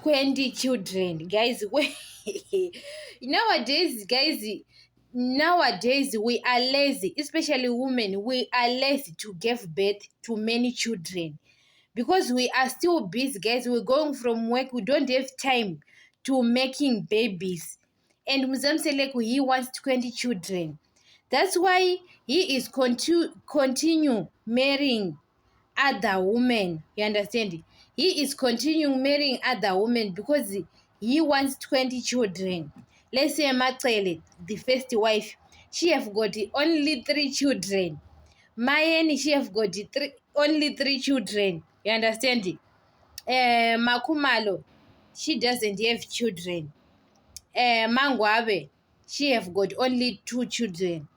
20 children, guys. Nowadays we are lazy, especially women. We are lazy to give birth to many children because we are still busy, guys. We're going from work. We don't have time to making babies. And Mzamseleku, he wants 20 children. That's why he is continue marrying other women. You understand? He is continuing marrying other women because he wants 20 children. Let's say Machele, the first wife, she have got only 3 children. Mayeni, she have got only 3 children. You understand? Makumalo, she doesn't have children. Mangwabe, she have got only 2 children.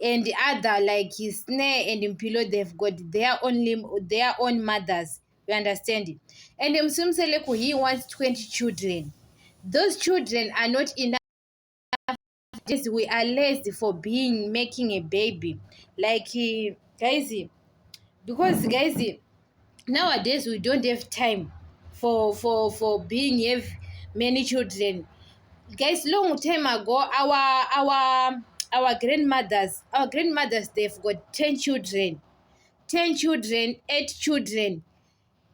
And the other, like his Snare and Impilo, they've got their own mothers. You understand it? And Msumseleku, he wants 20 children. Those children are not enough. Just we are lazy for making a baby. Like guys, because guys, nowadays we don't have time for being have many children. Guys, long time ago, our grandmothers, they've got 10 children, 8 children,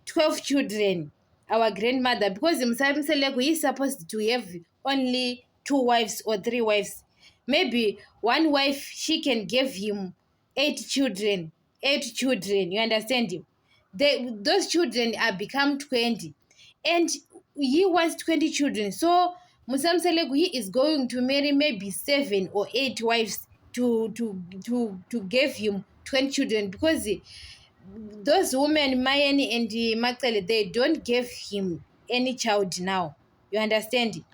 12 children. Our grandmother, because Mseleku is supposed to have only 2 wives or 3 wives. Maybe one wife, she can give him 8 children. 8 children, you understand him? Those children are become 20. And he wants 20 children. So Musamselegu, he is going to marry maybe 7 or 8 wives to give him 20 children, because those women, Mayeni and Makele, they don't give him any child now. You understand?